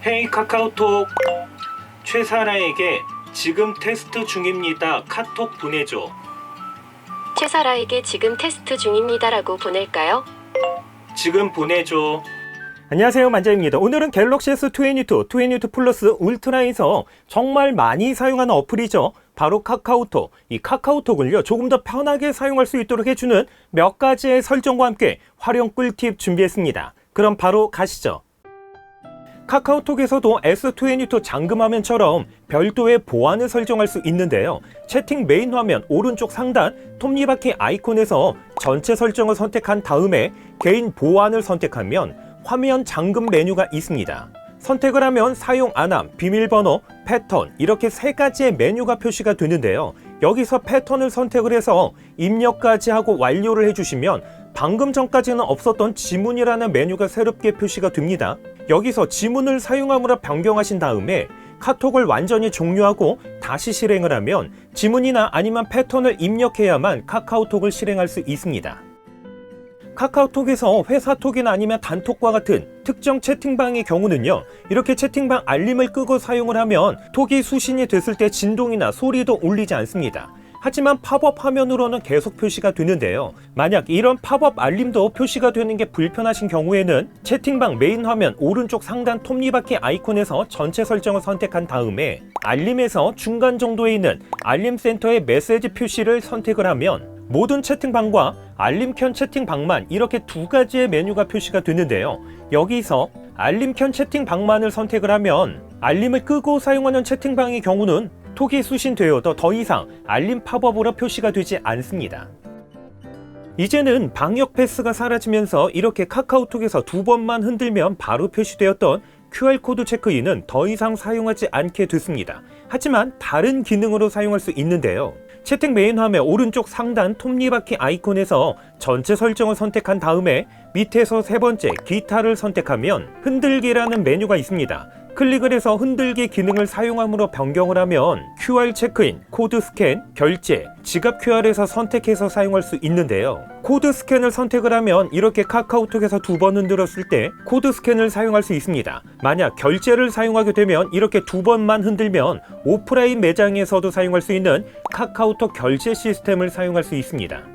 헤이 카카오톡, 최사라에게 지금 테스트 중입니다. 카톡 보내줘. 최사라에게 지금 테스트 중입니다라고 보낼까요? 지금 보내줘. 안녕하세요, 만자입니다. 오늘은 갤럭시 S22, 22 플러스 울트라에서 정말 많이 사용하는 어플이죠. 바로 카카오톡. 이 카카오톡을요, 조금 더 편하게 사용할 수 있도록 해주는 몇 가지의 설정과 함께 활용 꿀팁 준비했습니다. 그럼 바로 가시죠. 카카오톡에서도 S22 잠금화면처럼 별도의 보안을 설정할 수 있는데요. 채팅 메인 화면 오른쪽 상단 톱니바퀴 아이콘에서 전체 설정을 선택한 다음에 개인 보안을 선택하면 화면 잠금 메뉴가 있습니다. 선택을 하면 사용 안함, 비밀번호, 패턴 이렇게 세 가지의 메뉴가 표시가 되는데요. 여기서 패턴을 선택을 해서 입력까지 하고 완료를 해주시면 방금 전까지는 없었던 지문이라는 메뉴가 새롭게 표시가 됩니다. 여기서 지문을 사용함으로 변경하신 다음에 카톡을 완전히 종료하고 다시 실행을 하면 지문이나 아니면 패턴을 입력해야만 카카오톡을 실행할 수 있습니다. 카카오톡에서 회사톡이나 아니면 단톡과 같은 특정 채팅방의 경우는요, 이렇게 채팅방 알림을 끄고 사용을 하면 톡이 수신이 됐을 때 진동이나 소리도 울리지 않습니다. 하지만 팝업 화면으로는 계속 표시가 되는데요. 만약 이런 팝업 알림도 표시가 되는 게 불편하신 경우에는 채팅방 메인 화면 오른쪽 상단 톱니바퀴 아이콘에서 전체 설정을 선택한 다음에 알림에서 중간 정도에 있는 알림 센터의 메시지 표시를 선택을 하면 모든 채팅방과 알림 켠 채팅방만 이렇게 두 가지의 메뉴가 표시가 되는데요. 여기서 알림 켠 채팅방만을 선택을 하면 알림을 끄고 사용하는 채팅방의 경우는 톡이 수신되어도 더 이상 알림 팝업으로 표시가 되지 않습니다. 이제는 방역 패스가 사라지면서 이렇게 카카오톡에서 두 번만 흔들면 바로 표시되었던 QR코드 체크인은 더 이상 사용하지 않게 됐습니다. 하지만 다른 기능으로 사용할 수 있는데요. 채팅 메인 화면 오른쪽 상단 톱니바퀴 아이콘에서 전체 설정을 선택한 다음에 밑에서 세 번째 기타를 선택하면 흔들기라는 메뉴가 있습니다. 클릭을 해서 흔들기 기능을 사용함으로 변경을 하면 QR 체크인, 코드 스캔, 결제, 지갑 QR에서 선택해서 사용할 수 있는데요. 코드 스캔을 선택을 하면 이렇게 카카오톡에서 두 번 흔들었을 때 코드 스캔을 사용할 수 있습니다. 만약 결제를 사용하게 되면 이렇게 두 번만 흔들면 오프라인 매장에서도 사용할 수 있는 카카오톡 결제 시스템을 사용할 수 있습니다.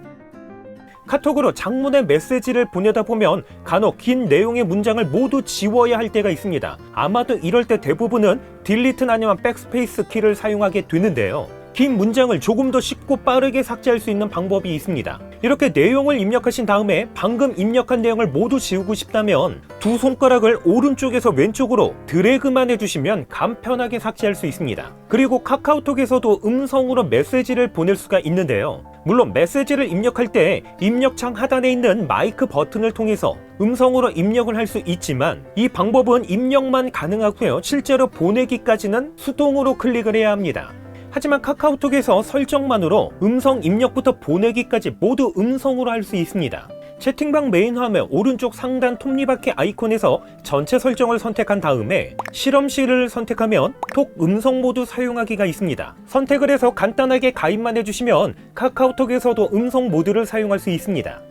카톡으로 장문의 메시지를 보내다 보면 간혹 긴 내용의 문장을 모두 지워야 할 때가 있습니다. 아마도 이럴 때 대부분은 딜리트나 아니면 백스페이스 키를 사용하게 되는데요. 긴 문장을 조금 더 쉽고 빠르게 삭제할 수 있는 방법이 있습니다. 이렇게 내용을 입력하신 다음에 방금 입력한 내용을 모두 지우고 싶다면 두 손가락을 오른쪽에서 왼쪽으로 드래그만 해주시면 간편하게 삭제할 수 있습니다. 그리고 카카오톡에서도 음성으로 메시지를 보낼 수가 있는데요. 물론 메시지를 입력할 때 입력창 하단에 있는 마이크 버튼을 통해서 음성으로 입력을 할 수 있지만 이 방법은 입력만 가능하고요. 실제로 보내기까지는 수동으로 클릭을 해야 합니다. 하지만 카카오톡에서 설정만으로 음성 입력부터 보내기까지 모두 음성으로 할 수 있습니다. 채팅방 메인 화면 오른쪽 상단 톱니바퀴 아이콘에서 전체 설정을 선택한 다음에 실험실을 선택하면 톡 음성 모드 사용하기가 있습니다. 선택을 해서 간단하게 가입만 해주시면 카카오톡에서도 음성 모드를 사용할 수 있습니다.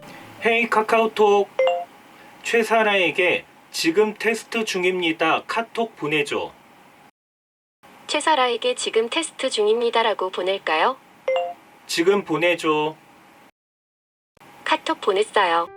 헤이 카카오톡, 최사라에게 지금 테스트 중입니다. 카톡 보내줘. 최사라에게 지금 테스트 중입니다라고 보낼까요? 지금 보내줘. 카톡 보냈어요.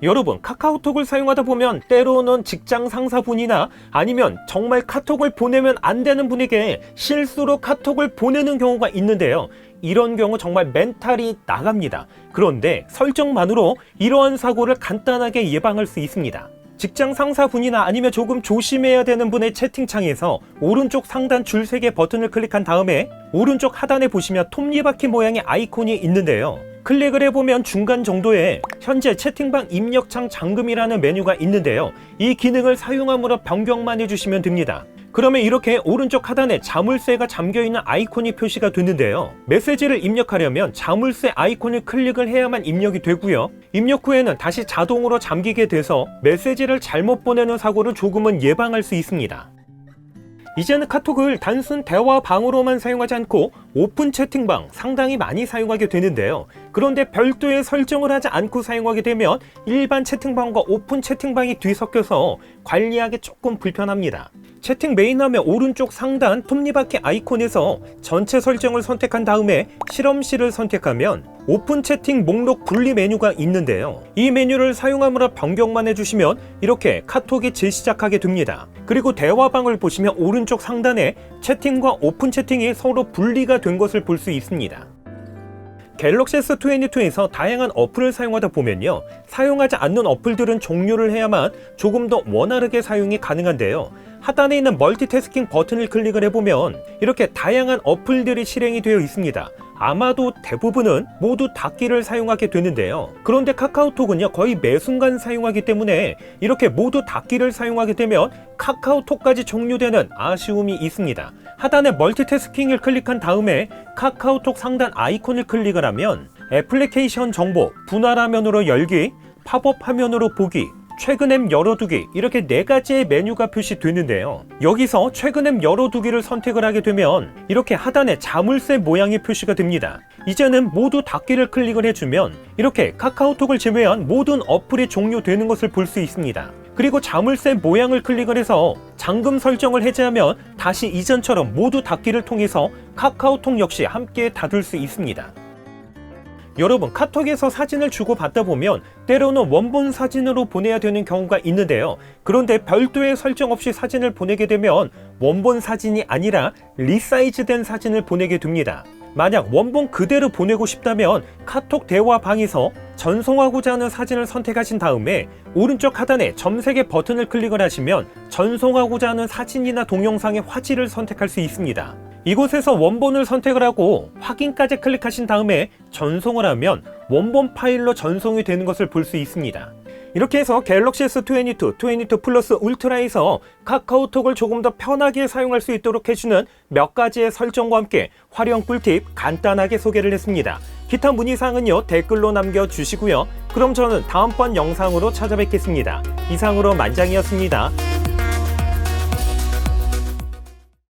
여러분, 카카오톡을 사용하다 보면 때로는 직장 상사분이나 아니면 정말 카톡을 보내면 안 되는 분에게 실수로 카톡을 보내는 경우가 있는데요. 이런 경우 정말 멘탈이 나갑니다. 그런데 설정만으로 이러한 사고를 간단하게 예방할 수 있습니다. 직장 상사분이나 아니면 조금 조심해야 되는 분의 채팅창에서 오른쪽 상단 줄 3개 버튼을 클릭한 다음에 오른쪽 하단에 보시면 톱니바퀴 모양의 아이콘이 있는데요. 클릭을 해보면 중간 정도에 현재 채팅방 입력창 잠금이라는 메뉴가 있는데요. 이 기능을 사용함으로 변경만 해주시면 됩니다. 그러면 이렇게 오른쪽 하단에 자물쇠가 잠겨있는 아이콘이 표시가 되는데요. 메시지를 입력하려면 자물쇠 아이콘을 클릭을 해야만 입력이 되고요. 입력 후에는 다시 자동으로 잠기게 돼서 메시지를 잘못 보내는 사고를 조금은 예방할 수 있습니다. 이제는 카톡을 단순 대화방으로만 사용하지 않고 오픈 채팅방 상당히 많이 사용하게 되는데요. 그런데 별도의 설정을 하지 않고 사용하게 되면 일반 채팅방과 오픈 채팅방이 뒤섞여서 관리하기 조금 불편합니다. 채팅 메인 화면 오른쪽 상단 톱니바퀴 아이콘에서 전체 설정을 선택한 다음에 실험실을 선택하면 오픈 채팅 목록 분리 메뉴가 있는데요. 이 메뉴를 사용하므로 변경만 해주시면 이렇게 카톡이 재시작하게 됩니다. 그리고 대화방을 보시면 오른쪽 상단에 채팅과 오픈 채팅이 서로 분리가 된 것을 볼 수 있습니다. 갤럭시 S22에서 다양한 어플을 사용하다 보면요, 사용하지 않는 어플들은 종료를 해야만 조금 더 원활하게 사용이 가능한데요. 하단에 있는 멀티태스킹 버튼을 클릭을 해보면 이렇게 다양한 어플들이 실행이 되어 있습니다. 아마도 대부분은 모두 닫기를 사용하게 되는데요. 그런데 카카오톡은요, 거의 매 순간 사용하기 때문에 이렇게 모두 닫기를 사용하게 되면 카카오톡까지 종료되는 아쉬움이 있습니다. 하단에 멀티태스킹을 클릭한 다음에 카카오톡 상단 아이콘을 클릭을 하면 애플리케이션 정보, 분할 화면으로 열기, 팝업 화면으로 보기, 최근 앱 열어두기, 이렇게 4가지의 메뉴가 표시되는데요. 여기서 최근 앱 열어두기를 선택을 하게 되면 이렇게 하단에 자물쇠 모양이 표시가 됩니다. 이제는 모두 닫기를 클릭을 해주면 이렇게 카카오톡을 제외한 모든 어플이 종료되는 것을 볼 수 있습니다. 그리고 자물쇠 모양을 클릭을 해서 잠금 설정을 해제하면 다시 이전처럼 모두 닫기를 통해서 카카오톡 역시 함께 닫을 수 있습니다. 여러분, 카톡에서 사진을 주고받다 보면 때로는 원본 사진으로 보내야 되는 경우가 있는데요. 그런데 별도의 설정 없이 사진을 보내게 되면 원본 사진이 아니라 리사이즈된 사진을 보내게 됩니다. 만약 원본 그대로 보내고 싶다면 카톡 대화방에서 전송하고자 하는 사진을 선택하신 다음에 오른쪽 하단에 점색의 버튼을 클릭을 하시면 전송하고자 하는 사진이나 동영상의 화질을 선택할 수 있습니다. 이곳에서 원본을 선택을 하고 확인까지 클릭하신 다음에 전송을 하면 원본 파일로 전송이 되는 것을 볼 수 있습니다. 이렇게 해서 갤럭시 S22, 22 플러스 울트라에서 카카오톡을 조금 더 편하게 사용할 수 있도록 해주는 몇 가지의 설정과 함께 활용 꿀팁 간단하게 소개를 했습니다. 기타 문의사항은요, 댓글로 남겨주시고요. 그럼 저는 다음번 영상으로 찾아뵙겠습니다. 이상으로 만장이었습니다.